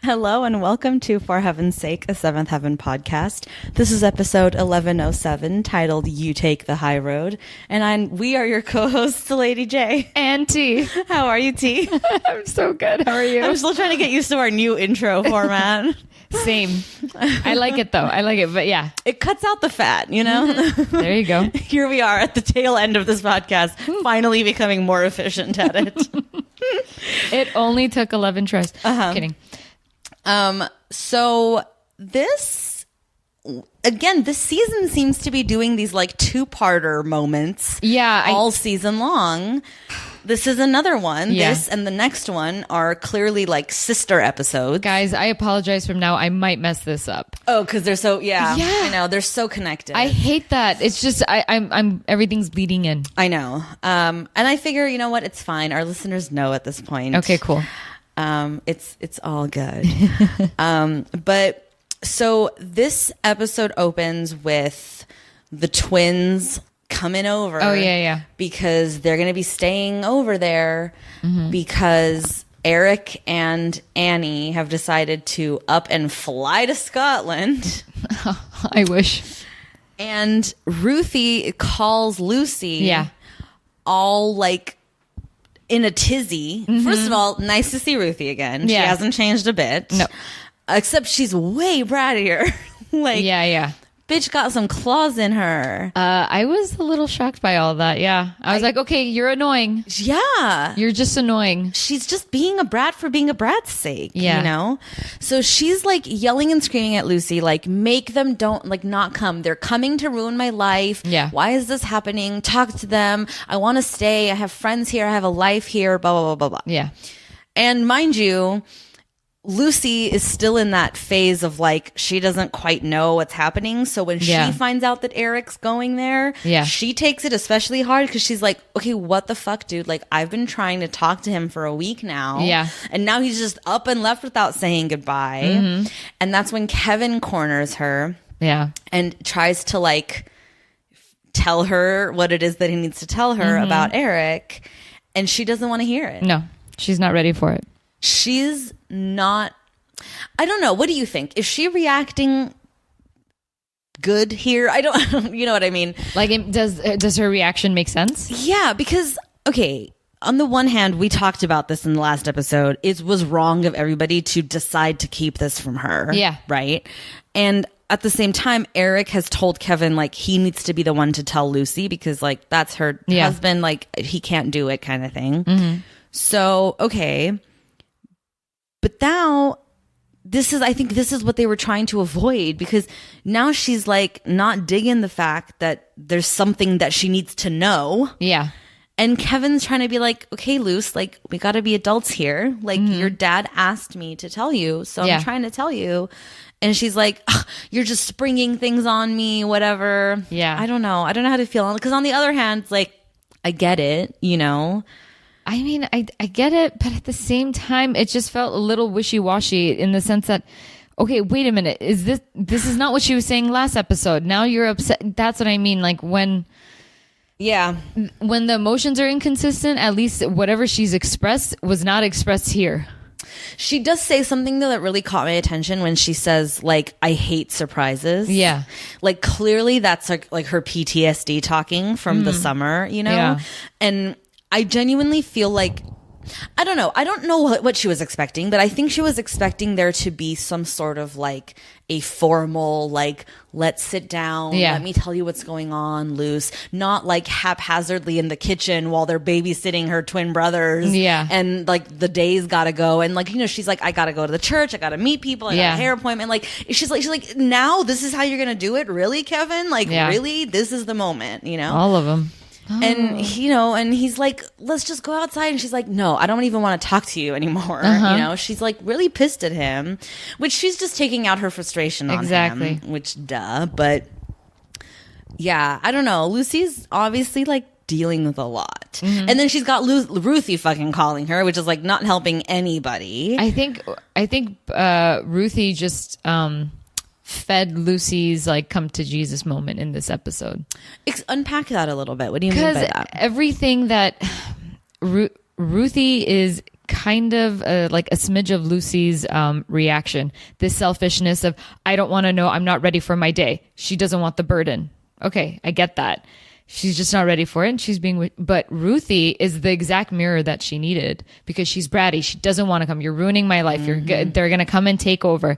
Hello and welcome to For Heaven's Sake, a Seventh Heaven podcast. This is episode 1107 titled You Take the High Road. And we are your co-hosts, Lady J. And T. How are you, T? I'm so good. How are you? I'm still trying to get used to our new intro format. Same. I like it though. I like it, but yeah. It cuts out the fat, you know? There you go. Here we are at the tail end of this podcast, finally becoming more efficient at it. It only took 11 tries. Kidding. So this season seems to be doing these like two-parter moments. Yeah. All season long. This is another one. Yeah. This and the next one are clearly like sister episodes. Guys, I apologize from now. I might mess this up. Oh, because they're so, Yeah. I know, they're so connected. I hate that. It's just, I'm everything's bleeding in. I know. And I figure, you know what? It's fine. Our listeners know at this point. Okay, cool. It's all good. But so this episode opens with the twins coming over. Oh, yeah. Because they're going to be staying over there because Eric and Annie have decided to up and fly to Scotland. I wish. And Ruthie calls Lucy. Yeah. All like in a tizzy. First of all, nice to see Ruthie again. Yeah. She hasn't changed a bit. No. Except she's way brattier. Like, Yeah. bitch got some claws in her. I was a little shocked by all that. Yeah. I was like, okay, you're annoying. Yeah. You're just annoying. She's just being a brat for being a brat's sake. Yeah. You know? So she's like yelling and screaming at Lucy, like, make them not come. They're coming to ruin my life. Yeah. Why is this happening? Talk to them. I want to stay. I have friends here. I have a life here. Blah, blah, blah, blah, blah. Yeah. And mind you, Lucy is still in that phase of like, she doesn't quite know what's happening. So when she finds out that Eric's going there, she takes it especially hard because she's like, okay, what the fuck, dude? Like, I've been trying to talk to him for a week now. Yeah. And now he's just up and left without saying goodbye. And that's when Kevin corners her. Yeah. And tries to like tell her what it is that he needs to tell her about Eric. And she doesn't want to hear it. No, she's not ready for it. She's not, I don't know. What do you think? Is she reacting good here? I don't, you know what I mean? Like, does her reaction make sense? Yeah, because, okay, on the one hand, we talked about this in the last episode. It was wrong of everybody to decide to keep this from her. Yeah. Right? And at the same time, Eric has told Kevin, like, he needs to be the one to tell Lucy because, like, that's her husband. Like, he can't do it kind of thing. So, okay. But now, I think this is what they were trying to avoid because now she's like not digging the fact that there's something that she needs to know. Yeah. And Kevin's trying to be like, okay, Luce, like we got to be adults here. Like your dad asked me to tell you, so I'm trying to tell you. And she's like, you're just springing things on me, whatever. Yeah. I don't know how to feel. Because on the other hand, it's like, I get it, you know? I mean, I get it, but at the same time, it just felt a little wishy-washy in the sense that, okay, wait a minute, this is not what she was saying last episode. Now you're upset. That's what I mean. Like when the emotions are inconsistent, at least whatever she's expressed was not expressed here. She does say something though that really caught my attention when she says like, I hate surprises. Yeah. Like clearly that's like her PTSD talking from the summer, you know? Yeah. And I genuinely feel like, I don't know what she was expecting, but I think she was expecting there to be some sort of like a formal, like, let's sit down, let me tell you what's going on, Luce, not like haphazardly in the kitchen while they're babysitting her twin brothers. Yeah. And like the day's gotta go. And like, you know, she's like, I gotta go to the church, I gotta meet people, I got a hair appointment. Like, she's like, now this is how you're gonna do it? Really, Kevin? Like, really? This is the moment, you know? All of them. And, you know, and he's like, let's just go outside. And she's like, no, I don't even want to talk to you anymore. You know, she's like really pissed at him, which she's just taking out her frustration on him, which duh. But yeah, I don't know. Lucy's obviously like dealing with a lot. And then she's got Ruthie fucking calling her, which is like not helping anybody. I think Ruthie just, fed Lucy's like come to Jesus moment in this episode. Unpack that a little bit. What do you mean by that? Everything that Ruthie is kind of like a smidge of Lucy's reaction. This selfishness of, I don't want to know, I'm not ready for my day. She doesn't want the burden. Okay, I get that. She's just not ready for it, and she's being. But Ruthie is the exact mirror that she needed, because she's bratty. She doesn't want to come. You're ruining my life. They're gonna come and take over.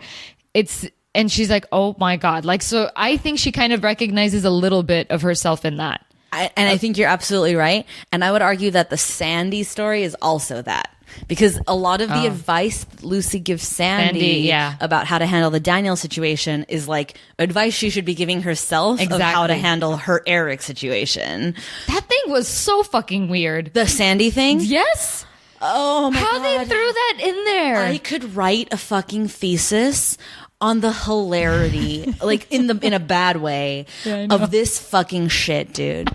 And she's like, oh my God. Like, so I think she kind of recognizes a little bit of herself in that. I think you're absolutely right. And I would argue that the Sandy story is also that. Because a lot of the advice Lucy gives Sandy about how to handle the Daniel situation is like advice she should be giving herself of how to handle her Eric situation. That thing was so fucking weird. The Sandy thing? Yes. Oh my God. How they threw that in there. I could write a fucking thesis on the hilarity, like in a bad way, of this fucking shit, dude.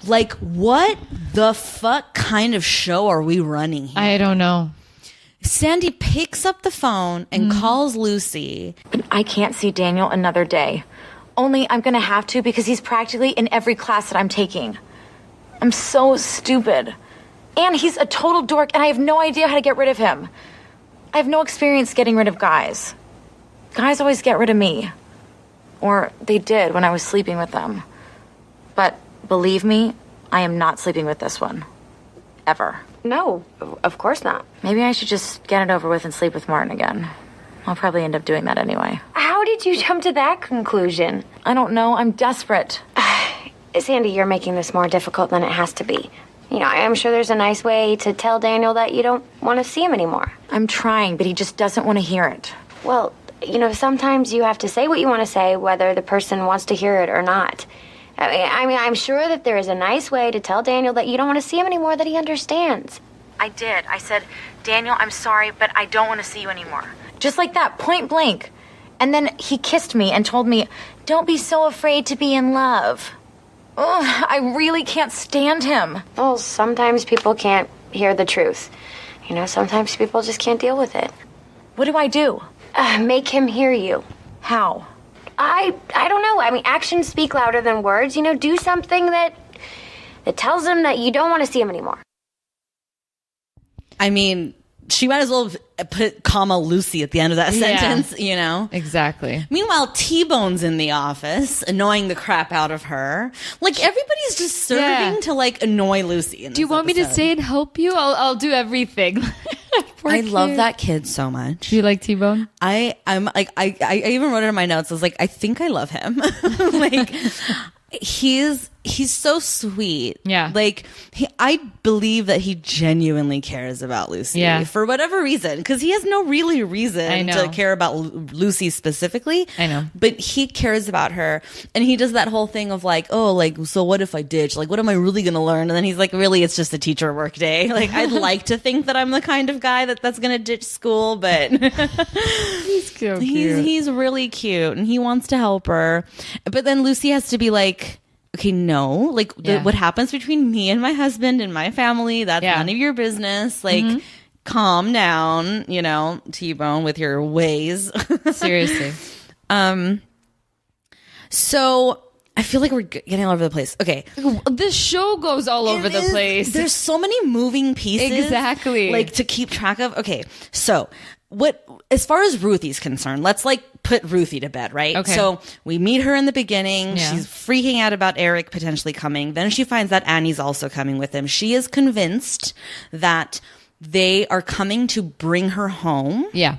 Like, what the fuck kind of show are we running here? I don't know. Sandy picks up the phone and calls Lucy. I can't see Daniel another day. Only I'm gonna have to, because he's practically in every class that I'm taking. I'm so stupid. And he's a total dork, and I have no idea how to get rid of him. I have no experience getting rid of guys. Guys always get rid of me. Or they did when I was sleeping with them. But believe me, I am not sleeping with this one. Ever. No, of course not. Maybe I should just get it over with and sleep with Martin again. I'll probably end up doing that anyway. How did you jump to that conclusion? I don't know. I'm desperate. Sandy, you're making this more difficult than it has to be. You know, I'm sure there's a nice way to tell Daniel that you don't want to see him anymore. I'm trying, but he just doesn't want to hear it. Well, you know, sometimes you have to say what you want to say, whether the person wants to hear it or not. I mean, I'm sure that there is a nice way to tell Daniel that you don't want to see him anymore, that he understands. I did. I said, Daniel, I'm sorry, but I don't want to see you anymore. Just like that, point blank. And then he kissed me and told me, don't be so afraid to be in love. Ugh, I really can't stand him. Well, sometimes people can't hear the truth. You know, sometimes people just can't deal with it. What do I do? Make him hear you. How? I don't know. I mean, actions speak louder than words. You know, do something that tells him that you don't want to see him anymore. I mean, she might as well put comma Lucy at the end of that sentence, you know? Exactly. Meanwhile, T-Bone's in the office, annoying the crap out of her. Like, everybody's just serving to, like, annoy Lucy. Do you want me to stay and help you? I'll do everything. I love that kid so much. Do you like T-Bone? I'm like, I even wrote it in my notes. I was like, I think I love him. Like, he's so sweet. Yeah. Like, I believe that he genuinely cares about Lucy for whatever reason, because he has no really reason to care about Lucy specifically. I know. But he cares about her, and he does that whole thing of like, oh, like, so what if I ditch? Like, what am I really going to learn? And then he's like, really, it's just a teacher work day. Like, I'd like to think that I'm the kind of guy that's going to ditch school, but he's cute. He's really cute, and he wants to help her. But then Lucy has to be like, okay, no, like what happens between me and my husband and my family, that's none of your business. Like, calm down, you know, T-Bone, with your ways. Seriously. So I feel like we're getting all over the place. Okay. This show goes all over the place. There's so many moving pieces. Exactly. Like, to keep track of. Okay. So as far as Ruthie's concerned, let's like put Ruthie to bed, right? Okay. So we meet her in the beginning. Yeah. She's freaking out about Eric potentially coming. Then she finds that Annie's also coming with him. She is convinced that they are coming to bring her home. Yeah.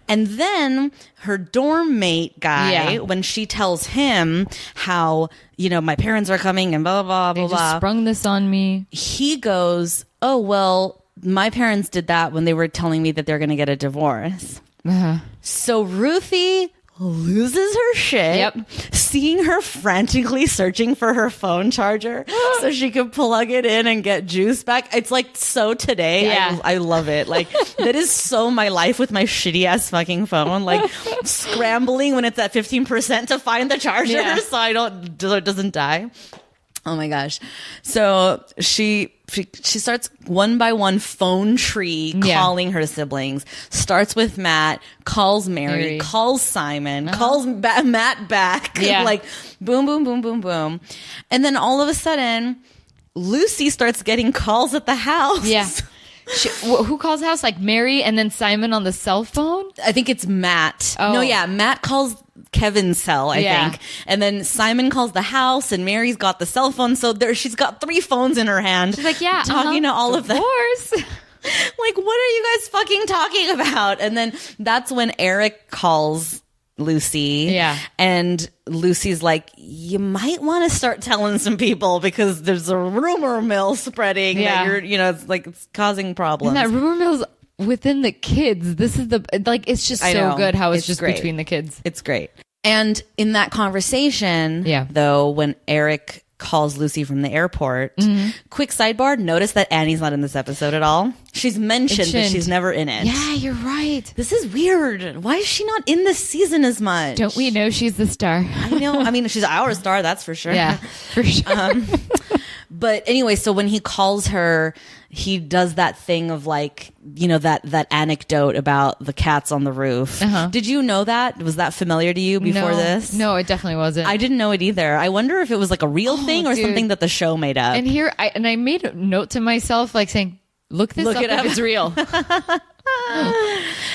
And then her dorm mate guy, when she tells him how, you know, my parents are coming and blah, blah, blah, they blah. Just sprung this on me. He goes, oh, well, my parents did that when they were telling me that they're going to get a divorce. Uh-huh. So Ruthie loses her shit, seeing her frantically searching for her phone charger so she could plug it in and get juice back. It's like so today. Yeah. I love it. Like, that is so my life with my shitty ass fucking phone. Like, scrambling when it's at 15% to find the charger so it doesn't die. Oh my gosh. So she starts one by one phone tree calling her siblings. Starts with Matt, calls Mary, calls Simon, calls Matt back. Like, boom, boom, boom, boom, boom. And then all of a sudden, Lucy starts getting calls at the house. Yeah. Who calls house? Like Mary and then Simon on the cell phone? I think it's Matt. Oh. No, yeah, Matt calls Kevin's cell, I think. And then Simon calls the house and Mary's got the cell phone. So she's got 3 phones in her hand. She's like, talking to all of them. Of course. Like, what are you guys fucking talking about? And then that's when Eric calls Lucy. Yeah. And Lucy's like, you might want to start telling some people because there's a rumor mill spreading that you're, it's like it's causing problems. And that rumor mill's within the kids. This is it's just so good how it's just great. Between the kids. It's great. And in that conversation, though, when Eric calls Lucy from the airport, quick sidebar, notice that Annie's not in this episode at all. She's mentioned, but she's never in it. Yeah, you're right. This is weird. Why is she not in this season as much? Don't we know she's the star? I know. I mean, she's our star, that's for sure. Yeah, for sure. But anyway, so when he calls her, he does that thing of like, that anecdote about the cats on the roof. Did you know that? Was that familiar to you before this? No, it definitely wasn't. I didn't know it either. I wonder if it was like a real thing or something that the show made up. And here, I made a note to myself, like saying, look up if it's real.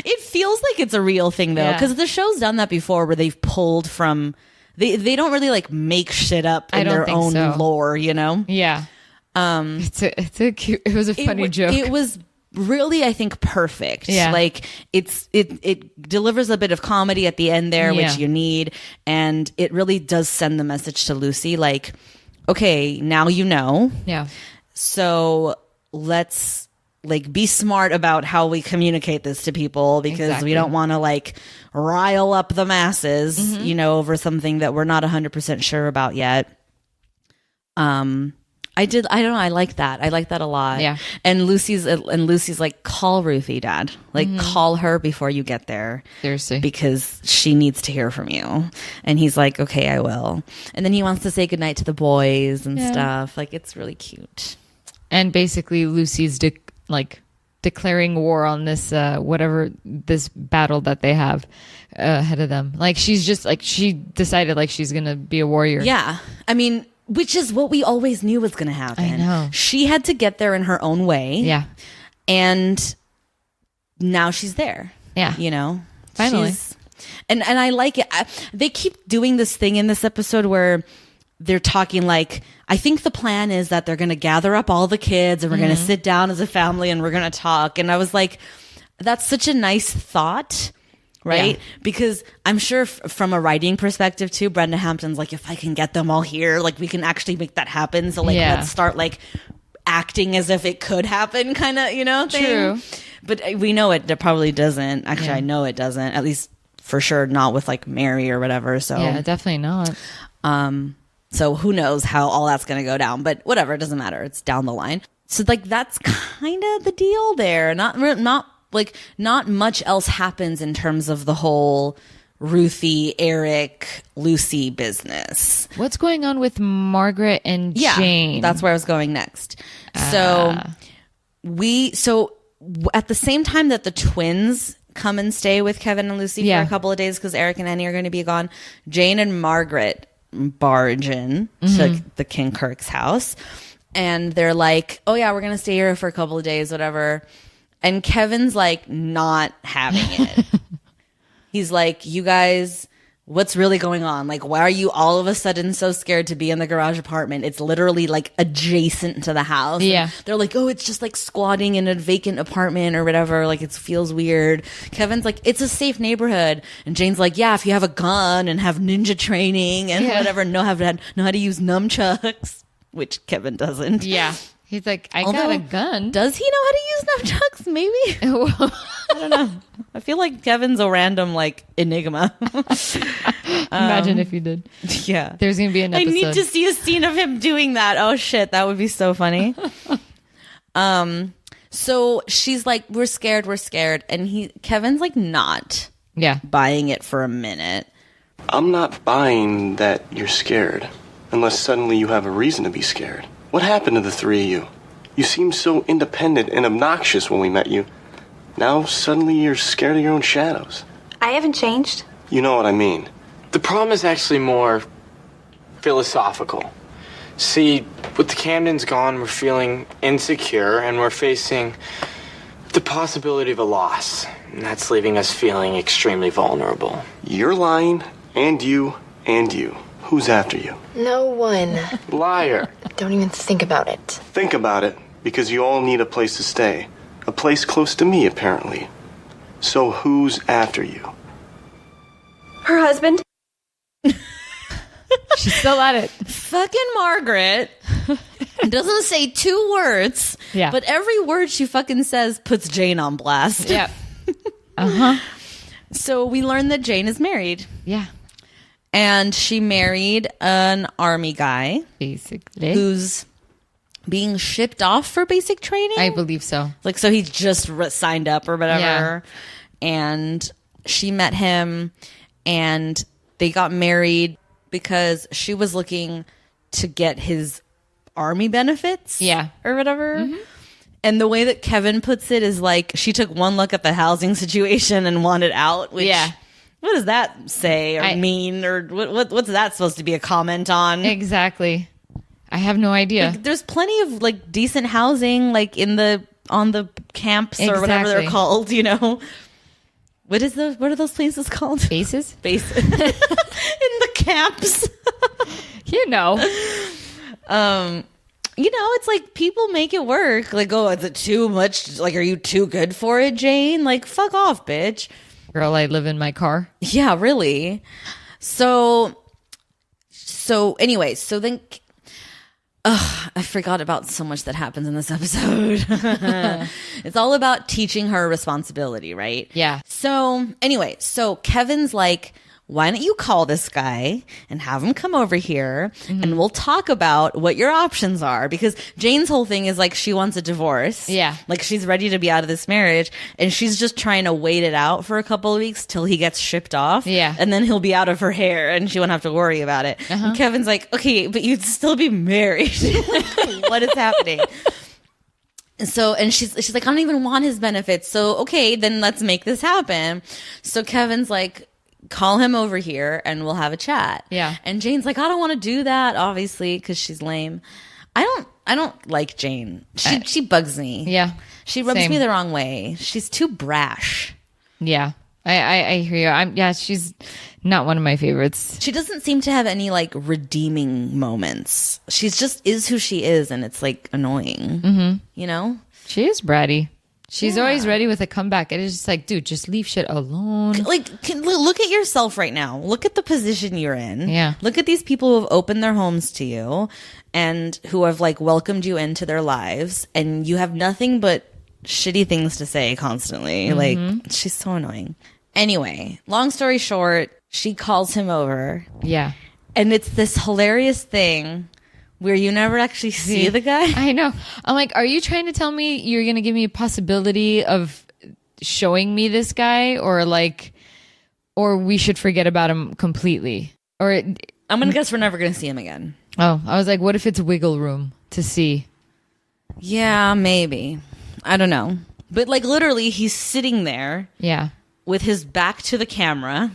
It feels like it's a real thing though, because the show's done that before where they've pulled from... They don't really like make shit up in their own lore, Yeah. It's a cute. It was a funny joke. It was really, I think, perfect. Yeah. Like it delivers a bit of comedy at the end there, which you need, and it really does send the message to Lucy, like, okay, now you know. Yeah. So let's like be smart about how we communicate this to people because we don't want to like rile up the masses, over something that we're not 100% sure about yet. I don't know. I like that. I like that a lot. Yeah. And Lucy's like, call Ruthie, Dad. Like, call her before you get there. Seriously. Because she needs to hear from you. And he's like, okay, I will. And then he wants to say goodnight to the boys and stuff. Like, it's really cute. And basically, Lucy's declaring war on this this battle that they have ahead of them. Like, she's just like, she decided like she's gonna be a warrior. Yeah. I mean, which is what we always knew was going to happen. I know. She had to get there in her own way. Yeah. And now she's there. Yeah. Finally. And I like it. They keep doing this thing in this episode where they're talking like, I think the plan is that they're going to gather up all the kids and we're going to sit down as a family and we're going to talk. And I was like, that's such a nice thought. Right? Yeah. Because I'm sure from a writing perspective too, Brenda Hampton's like, if I can get them all here, like we can actually make that happen. So like, let's start like acting as if it could happen kind of, thing. True. But we know it probably doesn't. Actually, I know it doesn't, at least for sure. Not with like Mary or whatever. So yeah, definitely not. So who knows how all that's going to go down, but whatever. It doesn't matter. It's down the line. So like, that's kind of the deal there. Not much else happens in terms of the whole Ruthie, Eric, Lucy business. What's going on with Margaret and Jane? That's where I was going next. So at the same time that the twins come and stay with Kevin and Lucy for a couple of days because Eric and Annie are going to be gone, Jane and Margaret barge in to the King Kirk's house. And they're like, oh yeah, we're going to stay here for a couple of days, whatever. And Kevin's like not having it. He's like, you guys, what's really going on? Like, why are you all of a sudden so scared to be in the garage apartment? It's literally like adjacent to the house. Yeah. And they're like, oh, it's just like squatting in a vacant apartment or whatever. Like, it feels weird. Kevin's like, it's a safe neighborhood. And Jane's like, yeah, if you have a gun and have ninja training and whatever, know how to use nunchucks, which Kevin doesn't. Yeah. He's like, got a gun. Does he know how to use nunchucks? Maybe. I don't know. I feel like Kevin's a random like enigma. Imagine if he did. Yeah. There's going to be an episode. I need to see a scene of him doing that. Oh shit, that would be so funny. So she's like, we're scared. And Kevin's like not buying it for a minute. I'm not buying that you're scared unless suddenly you have a reason to be scared. What happened to the three of you? You seemed so independent and obnoxious when we met you. Now suddenly you're scared of your own shadows. I haven't changed. You know what I mean. The problem is actually more philosophical. See, with the Camdens gone, we're feeling insecure and we're facing the possibility of a loss. And that's leaving us feeling extremely vulnerable. You're lying, and you, and you. Who's after you? No one. Liar. Don't even think about it. Think about it, because you all need a place to stay. A place close to me, apparently. So who's after you? Her husband? She's still at it. Fucking Margaret doesn't say 2 words, but every word she fucking says puts Jane on blast. Yeah. Uh-huh. So we learn that Jane is married. Yeah. And she married an army guy. Basically. Who's being shipped off for basic training. I believe so. Like, so he's just signed up or whatever. Yeah. And she met him and they got married because she was looking to get his army benefits. Yeah. Or whatever. Mm-hmm. And the way that Kevin puts it is like, she took one look at the housing situation and wanted out. Which, what does that say or mean? Or what's that supposed to be a comment on? Exactly. I have no idea. Like, there's plenty of like decent housing, like on the camps or whatever they're called. You know, what are those places called? Bases. Bases. In the camps. You know. You know, it's like people make it work. Like, oh, is it too much? Like, are you too good for it, Jane? Like, fuck off, bitch. Girl, I live in my car. Yeah, really. So anyway, so then I forgot about so much that happens in this episode. It's all about teaching her responsibility, right? Yeah. So anyway, so Kevin's like, why don't you call this guy and have him come over here and we'll talk about what your options are? Because Jane's whole thing is like, she wants a divorce. Yeah. Like, she's ready to be out of this marriage and she's just trying to wait it out for a couple of weeks till he gets shipped off. Yeah. And then he'll be out of her hair and she won't have to worry about it. And Kevin's like, okay, but you'd still be married. Like, what is happening? So, and she's like, I don't even want his benefits. So, okay, then let's make this happen. So Kevin's like, call him over here and we'll have a chat. Yeah. And Jane's like, I don't want to do that, obviously, because she's lame. I don't like Jane. She bugs me. Yeah. She rubs me the wrong way. She's too brash. Yeah. I hear you. She's not one of my favorites. She doesn't seem to have any like redeeming moments. She's just is who she is and it's like annoying. Mm-hmm. You know? She is bratty. She's always ready with a comeback. It is just like, dude, just leave shit alone. Like, look at yourself right now. Look at the position you're in. Yeah. Look at these people who have opened their homes to you and who have like welcomed you into their lives, and you have nothing but shitty things to say constantly. Like, she's so annoying. Anyway, long story short, she calls him over. Yeah. And it's this hilarious thing where you never actually see the guy. I know. I'm like, are you trying to tell me you're going to give me a possibility of showing me this guy, or we should forget about him completely? Or I'm going to guess we're never going to see him again. Oh, I was like, what if it's wiggle room to see? Yeah, maybe. I don't know. But like literally he's sitting there. Yeah. With his back to the camera,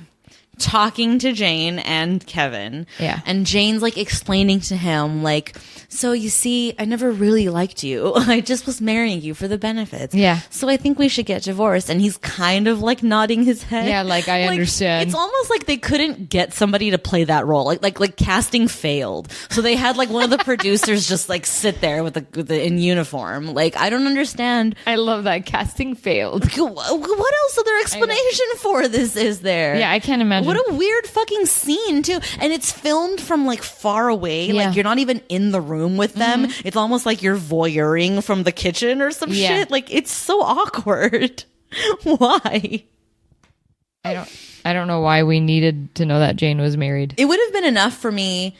talking to Jane and Kevin. Yeah. And Jane's like explaining to him, like, so you see, I never really liked you. I just was marrying you for the benefits. Yeah. So I think we should get divorced. And he's kind of like nodding his head. Yeah, like I understand. It's almost like they couldn't get somebody to play that role. Like casting failed. So they had like one of the producers just like sit there with the in uniform. Like, I don't understand. I love that casting failed. What else other explanation for this is there? Yeah, I can't imagine. What a weird fucking scene too. And it's filmed from like far away. Yeah. Like you're not even in the room with them. It's almost like you're voyeuring from the kitchen or some shit. Like, it's so awkward. Why? I don't know why we needed to know that Jane was married. It would have been enough for me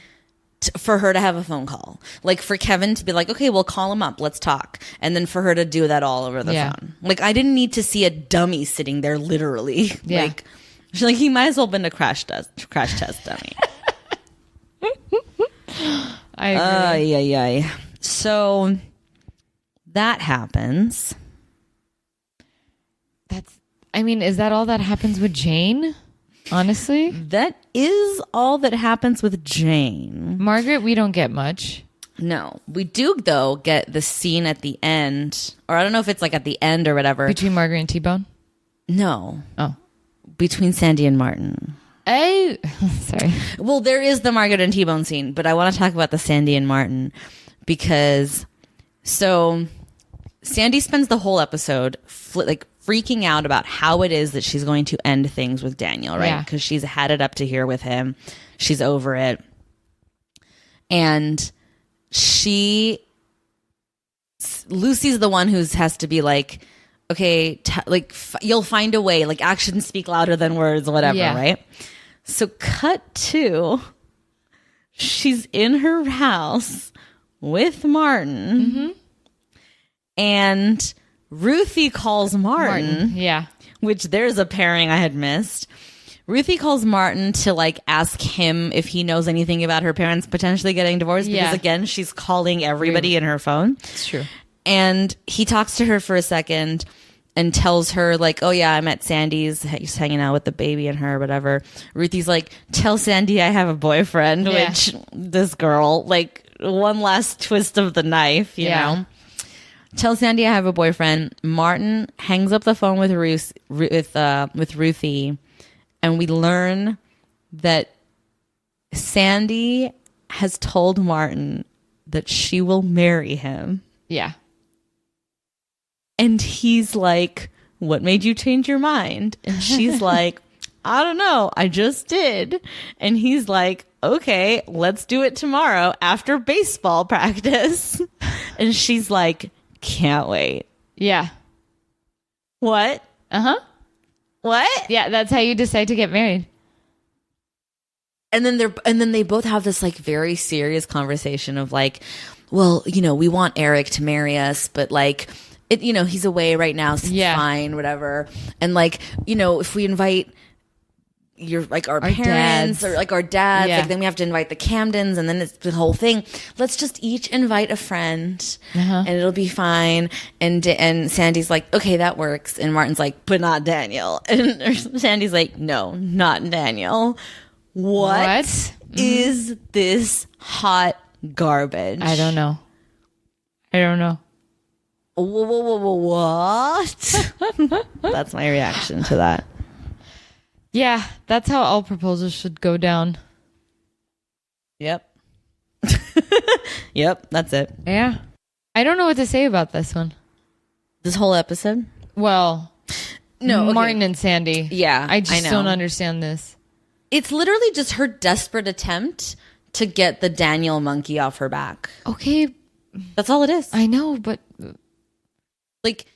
for her to have a phone call. Like for Kevin to be like, okay, we'll call him up. Let's talk. And then for her to do that all over the phone. Like, I didn't need to see a dummy sitting there literally. Yeah. Like, she's like, he might as well have been a crash test dummy. I agree. Yeah. So that happens. Is that all that happens with Jane? Honestly? That is all that happens with Jane. Margaret, we don't get much. No. We do, though, get the scene at the end, or I don't know if it's like at the end or whatever. Between Margaret and T-Bone? No. Oh. Between Sandy and Martin. Oh, sorry. Well, there is the Margaret and T-Bone scene, but I want to talk about the Sandy and Martin because so Sandy spends the whole episode freaking out about how it is that she's going to end things with Daniel, right? Because she's had it up to here with him. She's over it. And Lucy's the one who has to be like, okay, you'll find a way, like actions speak louder than words, whatever, right? So cut to, she's in her house with Martin and Ruthie calls Martin. Yeah. Which there's a pairing I had missed. Ruthie calls Martin to like ask him if he knows anything about her parents potentially getting divorced because again, she's calling everybody in her phone. It's true. And he talks to her for a second and tells her like, oh yeah, I'm at Sandy's. He's hanging out with the baby and her, whatever. Ruthie's like, tell Sandy I have a boyfriend, which this girl, like one last twist of the knife, you know? Tell Sandy I have a boyfriend. Martin hangs up the phone with Ruthie. And we learn that Sandy has told Martin that she will marry him. Yeah. And he's like, what made you change your mind? And she's like, I don't know. I just did. And he's like, okay, let's do it tomorrow after baseball practice. And she's like, can't wait. Yeah. What? Uh-huh. What? Yeah, that's how you decide to get married. And then they both have this like very serious conversation of like, well, you know, we want Eric to marry us, but like it, you know, he's away right now, so it's fine, whatever. And like, you know, if we invite our parents or like our dads, like then we have to invite the Camdens, and then it's the whole thing. Let's just each invite a friend, and it'll be fine. And Sandy's like, okay, that works. And Martin's like, but not Daniel. And Sandy's like, no, not Daniel. What is this hot garbage? I don't know. What? That's my reaction to that. Yeah, that's how all proposals should go down. Yep. Yep, that's it. Yeah. I don't know what to say about this one. This whole episode? Well, no, okay. Martin and Sandy. Yeah, I just don't understand this. It's literally just her desperate attempt to get the Daniel monkey off her back. Okay. That's all it is. I know, but like,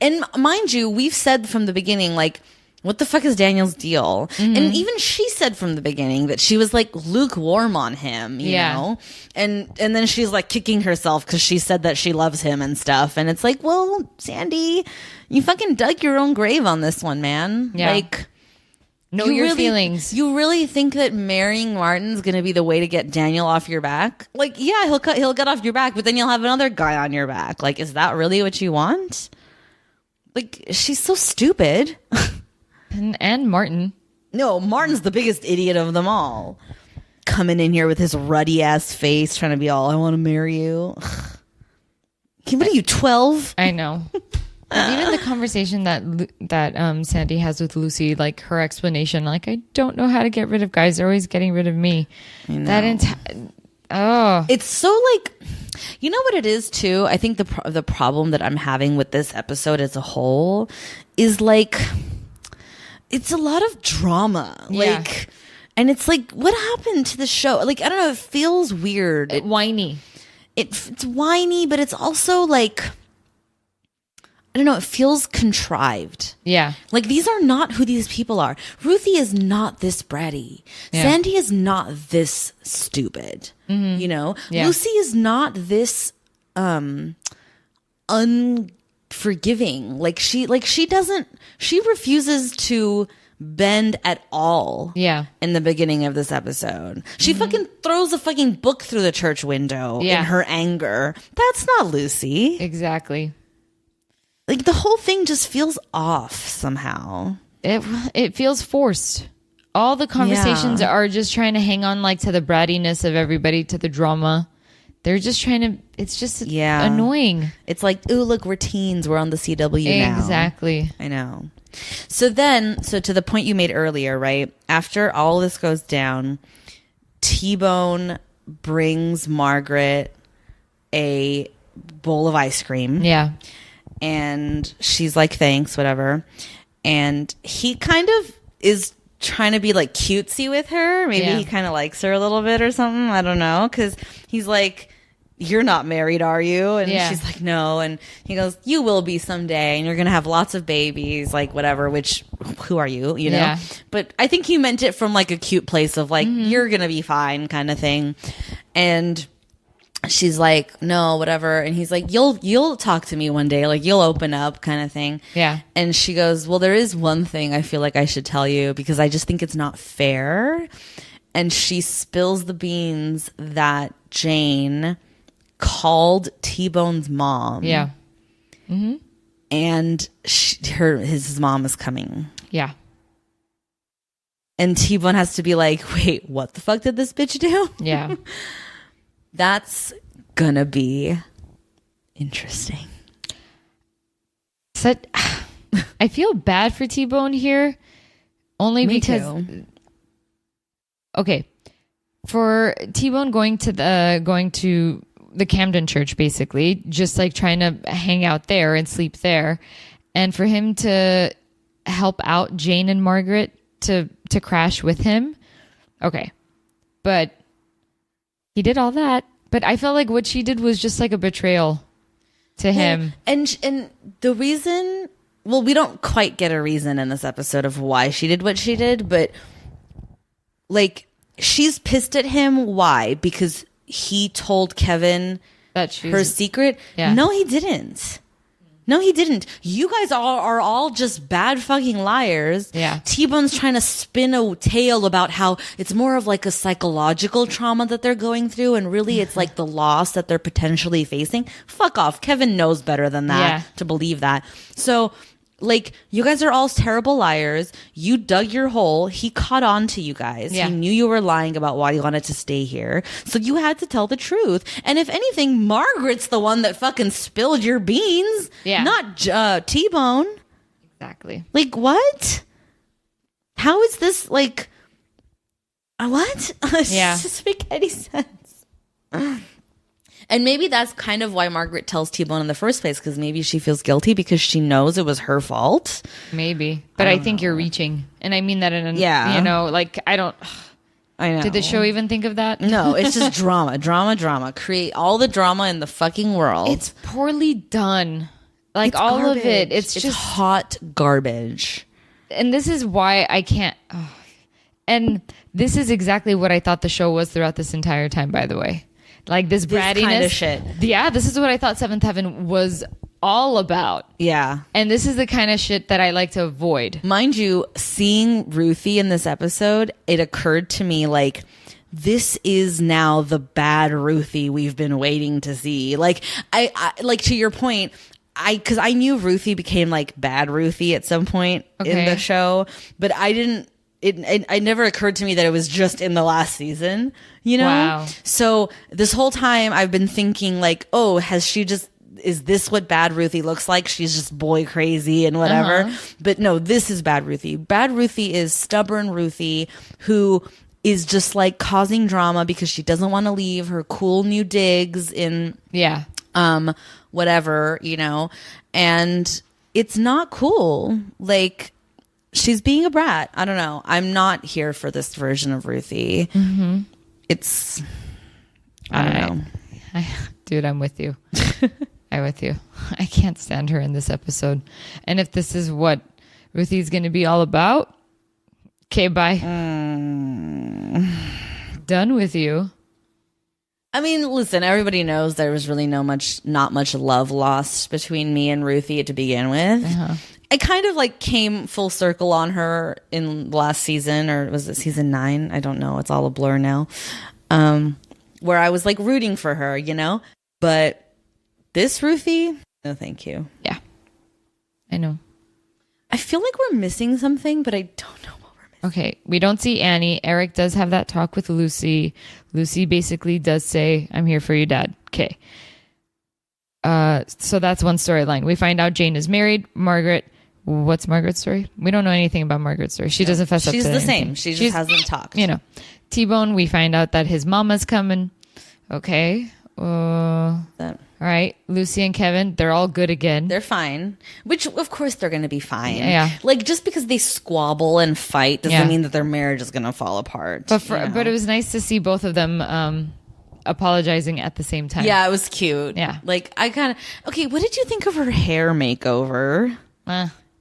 and mind you, we've said from the beginning, like, what the fuck is Daniel's deal? And even she said from the beginning that she was like lukewarm on him, you know? And then she's like kicking herself because she said that she loves him and stuff. And it's like, well, Sandy, you fucking dug your own grave on this one, man. Yeah. Like, know your feelings. You really think that marrying Martin's going to be the way to get Daniel off your back? Like, yeah, he'll get off your back, but then you'll have another guy on your back. Like, is that really what you want? Like, she's so stupid. And Martin. No, Martin's the biggest idiot of them all. Coming in here with his ruddy ass face, trying to be all, I want to marry you. What are you, 12? I know. Even the conversation that Sandy has with Lucy, like her explanation, like, I don't know how to get rid of guys. They're always getting rid of me. I know. It's so like, you know what it is too? I think the problem that I'm having with this episode as a whole is like, it's a lot of drama. Like, and it's like, what happened to the show? Like, I don't know. It feels weird. Whiny. It's whiny, but it's also like, I don't know. It feels contrived. Yeah. Like, these are not who these people are. Ruthie is not this bratty. Yeah. Sandy is not this stupid. You know? Yeah. Lucy is not this unforgiving. She refuses to bend at all. Yeah. In the beginning of this episode. She fucking throws a fucking book through the church window in her anger. That's not Lucy. Exactly. Like, the whole thing just feels off somehow. It feels forced. All the conversations are just trying to hang on, like, to the brattiness of everybody, to the drama. They're just trying to, it's just annoying. It's like, ooh, look, we're teens. We're on the CW now. Exactly. I know. So to the point you made earlier, right? After all this goes down, T-Bone brings Margaret a bowl of ice cream. Yeah. And she's like, thanks, whatever. And he kind of is trying to be like cutesy with her. Maybe he kind of likes her a little bit or something. I don't know. Because he's like, you're not married, are you? And she's like, no. And he goes, you will be someday. And you're going to have lots of babies, like whatever, which who are you, you know? Yeah. But I think he meant it from like a cute place of like, you're going to be fine kind of thing. And she's like, no, whatever. And he's like, you'll talk to me one day. Like, you'll open up kind of thing. Yeah. And she goes, well, there is one thing I feel like I should tell you because I just think it's not fair. And she spills the beans that Jane called T-Bone's mom. Yeah. Mm-hmm. And his mom is coming. Yeah. And T-Bone has to be like, wait, what the fuck did this bitch do? Yeah. That's gonna be interesting. So, I feel bad for T-Bone here, only Me because too. Okay, for T-Bone going to the Camden church, basically, just like trying to hang out there and sleep there, and for him to help out Jane and Margaret to crash with him. Okay, but he did all that, but I felt like what she did was just like a betrayal to him. And the reason, well, we don't quite get a reason in this episode of why she did what she did, but like she's pissed at him. Why? Because he told Kevin that her secret. Yeah. No, he didn't. No, he didn't. You guys are all just bad fucking liars. Yeah. T-Bone's trying to spin a tale about how it's more of like a psychological trauma that they're going through, and really it's like the loss that they're potentially facing. Fuck off. Kevin knows better than that to believe that. So, like, you guys are all terrible liars. You dug your hole. He caught on to you guys. Yeah. He knew you were lying about why you wanted to stay here. So you had to tell the truth. And if anything, Margaret's the one that fucking spilled your beans. Yeah. Not T-Bone. Exactly. Like, what? How is this, like, what? Yeah. It doesn't make any sense. And maybe that's kind of why Margaret tells T-Bone in the first place, because maybe she feels guilty because she knows it was her fault. Maybe. But I think you're reaching. And I mean that in a, you know, like, I know. Did the show even think of that? No, it's just drama. Create all the drama in the fucking world. It's poorly done. Like, it's all garbage. of it. It's just just hot garbage. And this is why I can't. And this is exactly what I thought the show was throughout this entire time, by the way. Like this brattiness kind of shit. Yeah, this is what I thought Seventh Heaven was all about. Yeah. And this is the kind of shit that I like to avoid. Mind you, seeing Ruthie in this episode, it occurred to me like, this is now the bad Ruthie we've been waiting to see. Like, I like, to your point, because I knew Ruthie became like bad Ruthie at some point in the show, but I didn't. It never occurred to me that it was just in the last season, you know? Wow. So this whole time I've been thinking like, oh, is this what bad Ruthie looks like? She's just boy crazy and whatever. But no, this is bad Ruthie. Bad Ruthie is stubborn Ruthie who is just like causing drama because she doesn't want to leave her cool new digs in whatever, you know? And it's not cool. Like, she's being a brat. I don't know. I'm not here for this version of Ruthie. Mm-hmm. It's, I don't know. Dude, I'm with you. I'm with you. I can't stand her in this episode. And if this is what Ruthie's going to be all about, okay, bye. Done with you. I mean, listen, everybody knows there was really not much love lost between me and Ruthie to begin with. I kind of like came full circle on her in last season, or was it season 9? I don't know. It's all a blur now. Where I was like rooting for her, you know? But this Ruthie, no thank you. Yeah. I know. I feel like we're missing something, but I don't know what we're Okay, we don't see Annie. Eric does have that talk with Lucy. Lucy basically does say, I'm here for you, Dad. Okay. So that's one storyline. We find out Jane is married. Margaret, what's Margaret's story? We don't know anything about Margaret's story. She doesn't fess up to She's the anything. same. She just hasn't talked. You know, T-Bone, we find out that his mama's coming. Okay. All right. Lucy and Kevin, they're all good again. They're fine. Which, of course, they're going to be fine. Yeah. Like, just because they squabble and fight doesn't mean that their marriage is going to fall apart. But it was nice to see both of them apologizing at the same time. Yeah, it was cute. Yeah. Like, I kind of... Okay, what did you think of her hair makeover?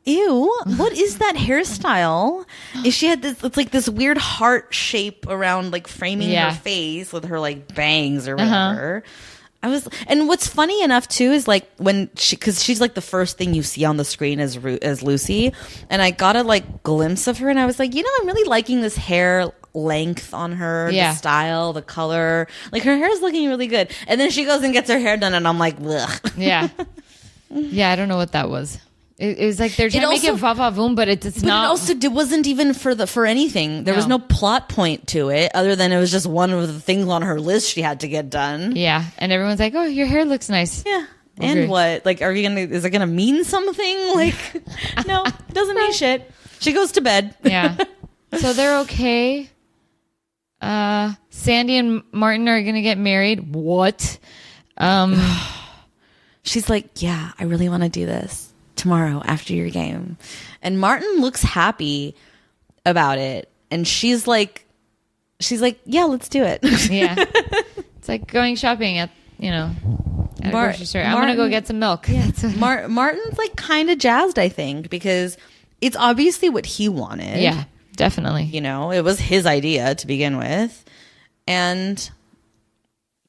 Ew, what is that hairstyle? Is she had this, it's like this weird heart shape around, like, framing her face with her, like, bangs or whatever. And what's funny enough too is like because she's like the first thing you see on the screen as Lucy, and I got a like glimpse of her, and I was like, I'm really liking this hair length on her, the style, the color, like her hair is looking really good. And then she goes and gets her hair done, and I'm like, ugh. Yeah, I don't know what that was. It was like they're trying to make it va-va-voom, but it's not. But it wasn't even for anything. There was no plot point to it other than it was just one of the things on her list she had to get done. Yeah, and everyone's like, "Oh, your hair looks nice." Yeah, and what? Like, is it gonna mean something? Like, no, it doesn't mean shit. She goes to bed. Yeah, so they're okay. Sandy and Martin are gonna get married. What? She's like, yeah, I really want to do this tomorrow after your game. And Martin looks happy about it. And she's like, yeah, let's do it. Yeah. It's like going shopping at a grocery store. I'm going to go get some milk. Yeah. Martin's like kind of jazzed, I think, because it's obviously what he wanted. Yeah, definitely. It was his idea to begin with. And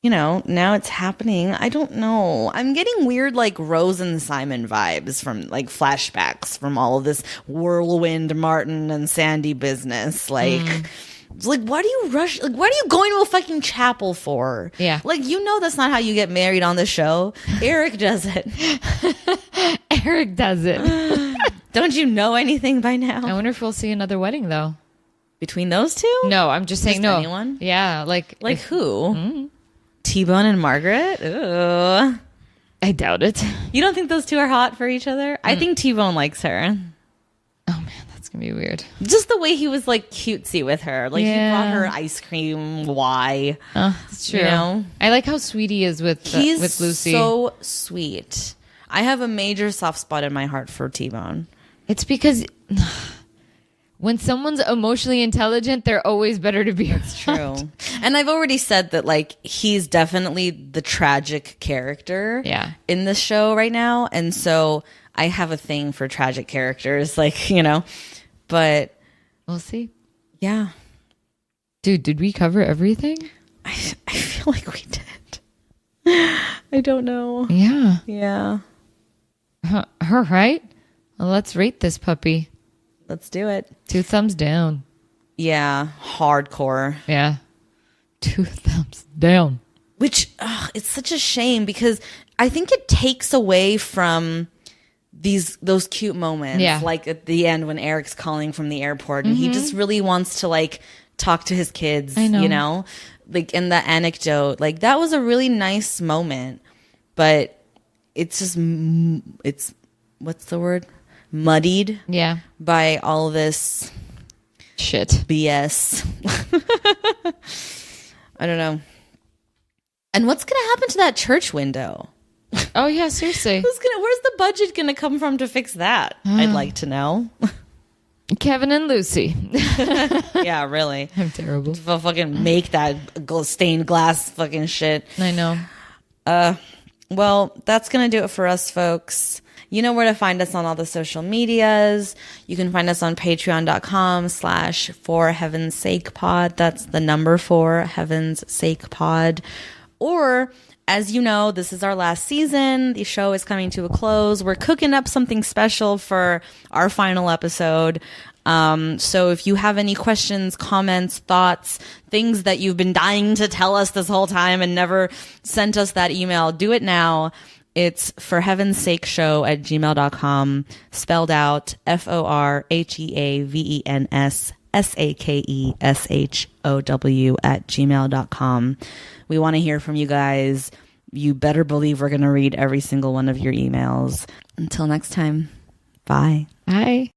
now it's happening. I don't know. I'm getting weird, like, Rose and Simon vibes from, like, flashbacks from all of this whirlwind Martin and Sandy business. Like, it's like, why do you rush? Like, what are you going to a fucking chapel for? Yeah. Like, that's not how you get married on the show. Eric does it. Eric does it. Don't you know anything by now? I wonder if we'll see another wedding, though. Between those two? No, I'm just saying no. Anyone? Yeah, like who? Mm-hmm. T-Bone and Margaret? Ooh. I doubt it. You don't think those two are hot for each other? I think T-Bone likes her. Oh, man, that's going to be weird. Just the way he was, like, cutesy with her. Like, he brought her ice cream. Why? That's true. I like how sweet he is with Lucy. He's so sweet. I have a major soft spot in my heart for T-Bone. It's because... when someone's emotionally intelligent, they're always better to be around. That's true. And I've already said that, like, he's definitely the tragic character in this show right now. And so I have a thing for tragic characters, like, but we'll see. Yeah. Dude, did we cover everything? I feel like we did. I don't know. Yeah. Yeah. All right. Well, let's rate this puppy. Let's do it. 2 thumbs down. Yeah, hardcore. Yeah. 2 thumbs down. Which, it's such a shame because I think it takes away from those cute moments. Yeah. Like at the end when Eric's calling from the airport and he just really wants to like talk to his kids, I know. Like in the anecdote. Like that was a really nice moment, but it's just, what's the word? Muddied by all this shit BS. I don't know. And what's gonna happen to that church window? Oh yeah, seriously. Where's the budget gonna come from to fix that? I'd like to know. Kevin and Lucy. Yeah, really. I'm terrible. To fucking make that stained glass fucking shit. I know. Well, that's gonna do it for us, folks. You know where to find us on all the social medias. You can find us on patreon.com/For Heaven's Sake Pod. That's the number 4 Heaven's Sake Pod. Or, as you know, this is our last season. The show is coming to a close. We're cooking up something special for our final episode. So if you have any questions, comments, thoughts, things that you've been dying to tell us this whole time and never sent us that email, do it now. It's forheavensakeshow@gmail.com, spelled out FORHEAVENS sakeshow@gmail.com. We want to hear from you guys. You better believe we're going to read every single one of your emails. Until next time, bye. Bye.